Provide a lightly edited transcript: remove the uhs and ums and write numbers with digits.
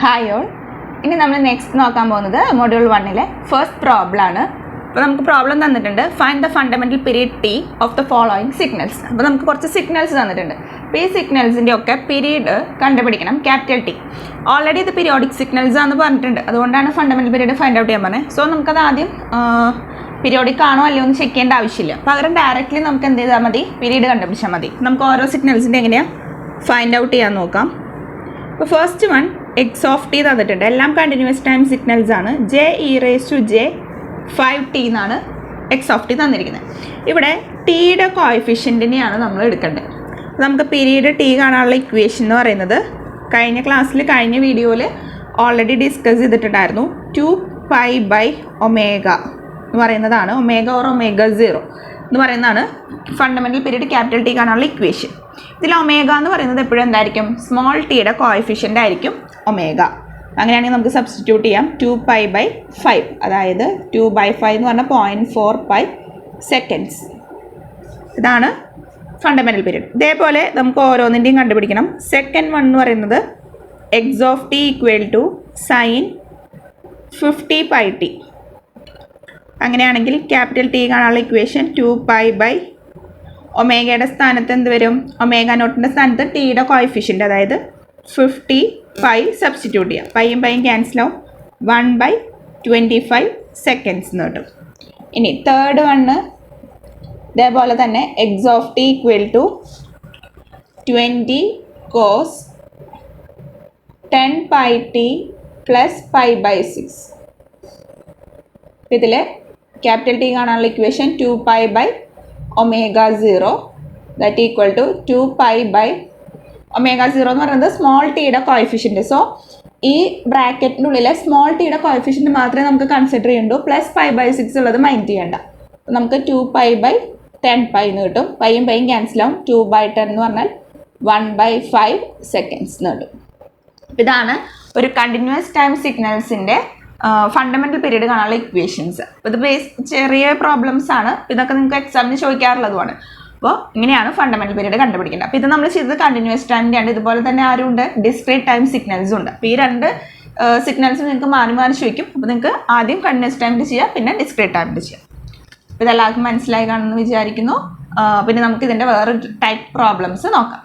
Hi all. ഇനി നമ്മൾ next നോക്കാൻ പോകുന്നത് മൊഡ്യൂൾ 1-ലെ ഫസ്റ്റ് പ്രോബ്ലം ആണ്. അപ്പോൾ നമുക്ക് പ്രോബ്ലം തന്നിട്ടുണ്ട്, find the fundamental period T of the following signals. അപ്പോൾ നമുക്ക് കുറച്ച് സിഗ്നൽസ് തന്നിട്ടുണ്ട്. അപ്പോൾ ഈ സിഗ്നൽസിൻ്റെ ഒക്കെ പീരീഡ് കണ്ടുപിടിക്കണം, ക്യാപിറ്റൽ ടി. ഓൾറെഡി ഇത് പീരിയോഡിക് സിഗ്നൽസ് ആണെന്ന് പറഞ്ഞിട്ടുണ്ട്, അതുകൊണ്ടാണ് ഫണ്ടമെന്റൽ പീരീഡ് ഫൈൻഡ് ഔട്ട് ചെയ്യാൻ പറഞ്ഞത്. സോ നമുക്കത് ആദ്യം പീരിയോഡിക് ആണോ അല്ലയോ എന്ന് ചെക്ക് ചെയ്യേണ്ട ആവശ്യമില്ല. പകരം ഡയറക്റ്റ്ലി നമുക്ക് എന്ത് ചെയ്താൽ മതി, പീരീഡ് കണ്ടുപിടിച്ചാൽ മതി. നമുക്ക് ഓരോ സിഗ്നൽസിൻ്റെ എങ്ങനെയാണ് ഫൈൻഡ് ഔട്ട് ചെയ്യാൻ നോക്കാം. അപ്പോൾ first one X of T തന്നിട്ടുണ്ട്. എല്ലാം കണ്ടിന്യൂസ് ടൈം സിഗ്നൽസ് ആണ്. J(e⁻⁵ എന്നാണ് എക്സ് ഓഫ് ടി തന്നിരിക്കുന്നത്. ഇവിടെ ടിയുടെ കോഎഫിഷ്യൻറ്റിനെയാണ് നമ്മൾ എടുക്കേണ്ടത്. നമുക്ക് പീരീഡ് ടി കാണാനുള്ള ഇക്വേഷൻ എന്ന് പറയുന്നത് കഴിഞ്ഞ ക്ലാസ്സിൽ കഴിഞ്ഞ വീഡിയോയിൽ ഓൾറെഡി ഡിസ്കസ് ചെയ്തിട്ടുണ്ടായിരുന്നു. 2π/ω എന്ന് പറയുന്നതാണ്, ഒമേഗ ഓർ ω0 എന്ന് പറയുന്നതാണ് ഫണ്ടമെന്റൽ പീരീഡ് ക്യാപിറ്റൽ ടി കാണാനുള്ള ഇക്വേഷൻ. ഇതിൽ ഒമേഗ എന്ന് പറയുന്നത് എപ്പോഴും എന്തായിരിക്കും, സ്മോൾ ടിയുടെ കോഎഫിഷ്യൻ്റ് ആയിരിക്കും ഒമേഗ. അങ്ങനെയാണെങ്കിൽ നമുക്ക് സബ്സ്റ്റിറ്റ്യൂട്ട് ചെയ്യാം. 2π/5, അതായത് 2/5 എന്ന് പറഞ്ഞാൽ 0.45 സെക്കൻഡ്സ്. ഇതാണ് ഫണ്ടമെന്റൽ പീരീഡ്. ഇതേപോലെ നമുക്ക് ഓരോന്നിൻ്റെയും കണ്ടുപിടിക്കണം. സെക്കൻഡ് വൺ എന്ന് പറയുന്നത് x of t equal to sine 50πt. അങ്ങനെയാണെങ്കിൽ ക്യാപിറ്റൽ ടി കാണാനുള്ള ഇക്വേഷൻ 2π/ ഒമേഗയുടെ സ്ഥാനത്ത് എന്ത് വരും, ഒമേഗ നോട്ടിൻ്റെ സ്ഥാനത്ത് ടിയുടെ കോഎഫിഷ്യൻ്റ് അതായത് 50π സബ്സ്റ്റിറ്റ്യൂട്ട് ചെയ്യാം. പൈയും പൈയും ക്യാൻസൽ ആവും. 1/25 സെക്കൻഡ്സ് എന്ന് കിട്ടും. ഇനി തേർഡ് വണ്ണ് ഇതേപോലെ തന്നെ x of t equal to 20 cos 10πt + π/6. ഇതിൽ ക്യാപിറ്റൽ ടി കാണാനുള്ള ഇക്വേഷൻ 2π/ω0 ദാറ്റ് ഈക്വൽ ടു 2π/ω0 എന്ന് പറയുന്നത് സ്മോൾ ടിയുടെ കോഎഫിഷ്യൻറ്റ്. സോ ഈ ബ്രാക്കറ്റിൻ്റെ ഉള്ളിലെ സ്മോൾ ടിയുടെ കോഎഫിഷ്യൻറ്റ് മാത്രമേ നമുക്ക് കൺസിഡർ ചെയ്യണ്ടൂ. +π/6 ഉള്ളത് മൈൻഡ് ചെയ്യേണ്ട. നമുക്ക് 2π/10π എന്ന് കിട്ടും. പൈയും പൈയും ക്യാൻസൽ ആവും. 2/10 എന്ന് പറഞ്ഞാൽ 1/5 സെക്കൻഡ്സ് എന്ന് കിട്ടും. ഇതാണ് ഒരു കണ്ടിന്യൂസ് ടൈം സിഗ്നൽസിൻ്റെ ഫണ്ടമെന്റൽ പീരീഡ് കാണാനുള്ള ഇക്വേഷൻസ്. ഇത് ചെറിയ പ്രോബ്ലംസ് ആണ്, ഇതൊക്കെ നിങ്ങൾക്ക് എക്സാമിന് ചോദിക്കാറുള്ളതുമാണ്. അപ്പോൾ ഇങ്ങനെയാണ് ഫണ്ടമെന്റൽ പീരീഡ് കണ്ടുപിടിക്കേണ്ടത്. അപ്പോൾ ഇത് നമ്മൾ ചെയ്തത് കണ്ടിന്യൂസ് ടൈമിൻ്റെ ആണ്. ഇതുപോലെ തന്നെ ആരുണ്ട്, ഡിസ്ക്രീറ്റ് ടൈം സിഗ്നൽസും ഉണ്ട്. അപ്പോൾ ഈ രണ്ട് സിഗ്നൽസ് നിങ്ങൾക്ക് മാറി മാറി ചോദിക്കും. അപ്പോൾ നിങ്ങൾക്ക് ആദ്യം കണ്ടിന്യൂസ് ടൈമിൽ ചെയ്യാം, പിന്നെ ഡിസ്ക്രീറ്റ് ടൈമിൽ ചെയ്യാം. അപ്പോൾ ഇതെല്ലാവർക്കും മനസ്സിലായി കാണുമെന്ന് വിചാരിക്കുന്നു. പിന്നെ നമുക്ക് ഇതിൻ്റെ വേറെ ടൈപ്പ് പ്രോബ്ലംസ് നോക്കാം.